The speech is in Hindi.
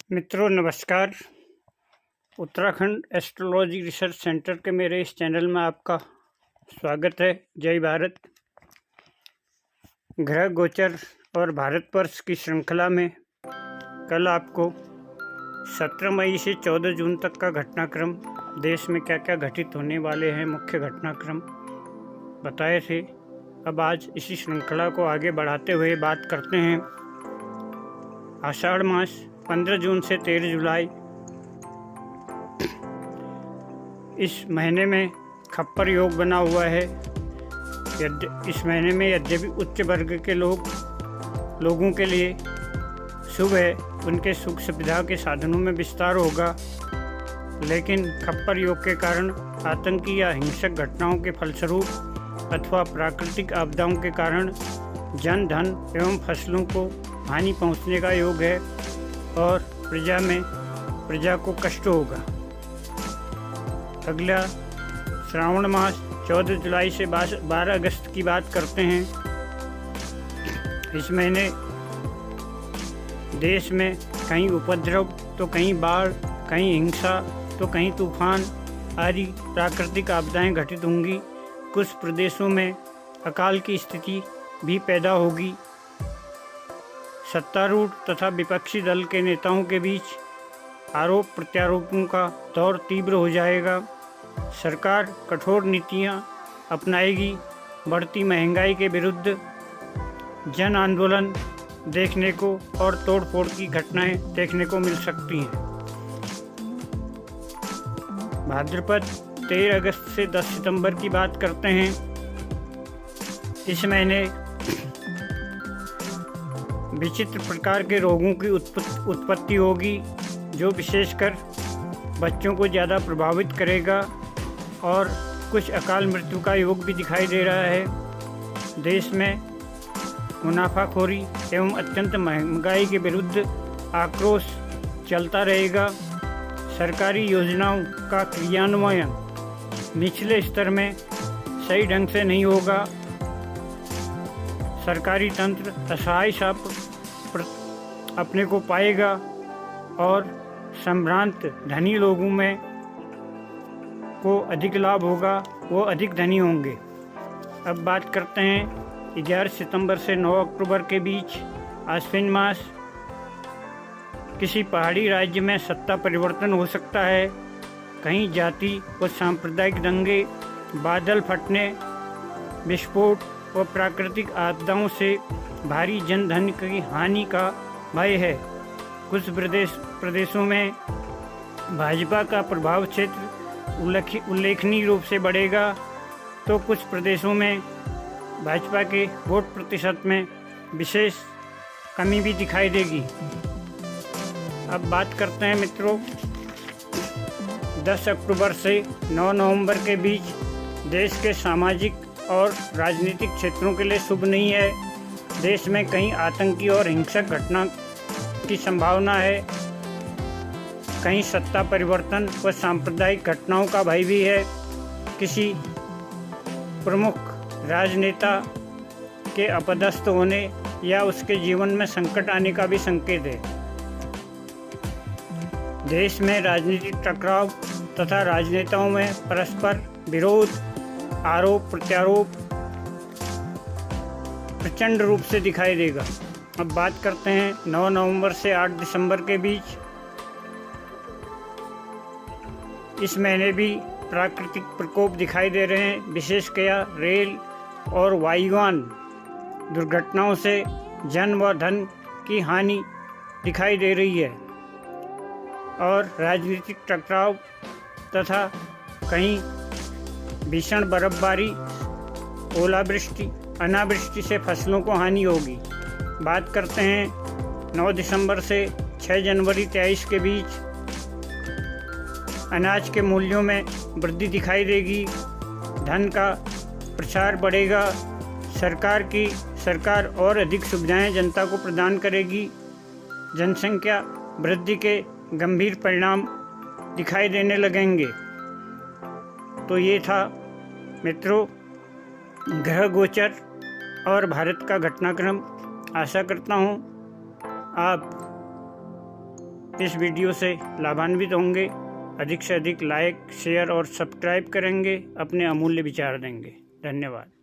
मित्रों नमस्कार। उत्तराखंड एस्ट्रोलॉजी रिसर्च सेंटर के मेरे इस चैनल में आपका स्वागत है। जय भारत। ग्रह गोचर और भारतवर्ष की श्रृंखला में कल आपको 17 मई से 14 जून तक का घटनाक्रम, देश में क्या क्या घटित होने वाले हैं मुख्य घटनाक्रम बताए थे। अब आज इसी श्रृंखला को आगे बढ़ाते हुए बात करते हैं आषाढ़ मास 15 जून से 13 जुलाई। इस महीने में खप्पर योग बना हुआ है। इस महीने में यद्यपि उच्च वर्ग के लोगों के लिए शुभ है, उनके सुख सुविधा के साधनों में विस्तार होगा, लेकिन खप्पर योग के कारण आतंकी या हिंसक घटनाओं के फलस्वरूप अथवा प्राकृतिक आपदाओं के कारण जन धन एवं फसलों को हानि पहुंचने का योग है और प्रजा को कष्ट होगा। अगला श्रावण मास 14 जुलाई से 12 अगस्त की बात करते हैं। इस महीने देश में कहीं उपद्रव तो कहीं बाढ़, कहीं हिंसा तो कहीं तूफान आदि प्राकृतिक आपदाएं घटित होंगी। कुछ प्रदेशों में अकाल की स्थिति भी पैदा होगी। सत्तारूढ़ तथा विपक्षी दल के नेताओं के बीच आरोप प्रत्यारोपों का दौर तीव्र हो जाएगा। सरकार कठोर नीतियां अपनाएगी। बढ़ती महंगाई के विरुद्ध जन आंदोलन देखने को और तोड़फोड़ की घटनाएं देखने को मिल सकती हैं। भाद्रपद 13 अगस्त से 10 सितंबर की बात करते हैं। इस महीने विचित्र प्रकार के रोगों की उत्पत्ति होगी, जो विशेषकर बच्चों को ज़्यादा प्रभावित करेगा और कुछ अकाल मृत्यु का योग भी दिखाई दे रहा है। देश में मुनाफाखोरी एवं अत्यंत महंगाई के विरुद्ध आक्रोश चलता रहेगा। सरकारी योजनाओं का क्रियान्वयन निचले स्तर में सही ढंग से नहीं होगा। सरकारी तंत्र असहाय सा अपने को पाएगा और संभ्रांत धनी लोगों में को अधिक लाभ होगा, वो अधिक धनी होंगे। अब बात करते हैं 11 सितंबर से 9 अक्टूबर के बीच आश्विन मास। किसी पहाड़ी राज्य में सत्ता परिवर्तन हो सकता है। कहीं जाति व सांप्रदायिक दंगे, बादल फटने, विस्फोट और प्राकृतिक आपदाओं से भारी जनधन की हानि का भय है। कुछ प्रदेशों में भाजपा का प्रभाव क्षेत्र उल्लेखनीय रूप से बढ़ेगा, तो कुछ प्रदेशों में भाजपा के वोट प्रतिशत में विशेष कमी भी दिखाई देगी। अब बात करते हैं मित्रों 10 अक्टूबर से 9 नवंबर के बीच। देश के सामाजिक और राजनीतिक क्षेत्रों के लिए शुभ नहीं है। देश में कहीं आतंकी और हिंसक घटना की संभावना है। कहीं सत्ता परिवर्तन व सांप्रदायिक घटनाओं का भय भी है। किसी प्रमुख राजनेता के अपदस्थ होने या उसके जीवन में संकट आने का भी संकेत है। देश में राजनीतिक टकराव तथा राजनेताओं में परस्पर विरोध, आरोप प्रत्यारोप प्रचंड रूप से दिखाई देगा। अब बात करते हैं 9 नवंबर से 8 दिसंबर के बीच। इस महीने भी प्राकृतिक प्रकोप दिखाई दे रहे हैं। विशेषतया रेल और वायुयान दुर्घटनाओं से जन व धन की हानि दिखाई दे रही है और राजनीतिक टकराव तथा कहीं भीषण बर्फबारी, ओलावृष्टि, अनावृष्टि से फसलों को हानि होगी। बात करते हैं 9 दिसंबर से 6 जनवरी 23 के बीच। अनाज के मूल्यों में वृद्धि दिखाई देगी। धन का प्रसार बढ़ेगा। सरकार और अधिक सुविधाएं जनता को प्रदान करेगी। जनसंख्या वृद्धि के गंभीर परिणाम दिखाई देने लगेंगे। तो ये था मित्रों ग्रह गोचर और भारत का घटनाक्रम। आशा करता हूँ आप इस वीडियो से लाभान्वित होंगे। अधिक से अधिक लाइक, शेयर और सब्सक्राइब करेंगे, अपने अमूल्य विचार देंगे। धन्यवाद।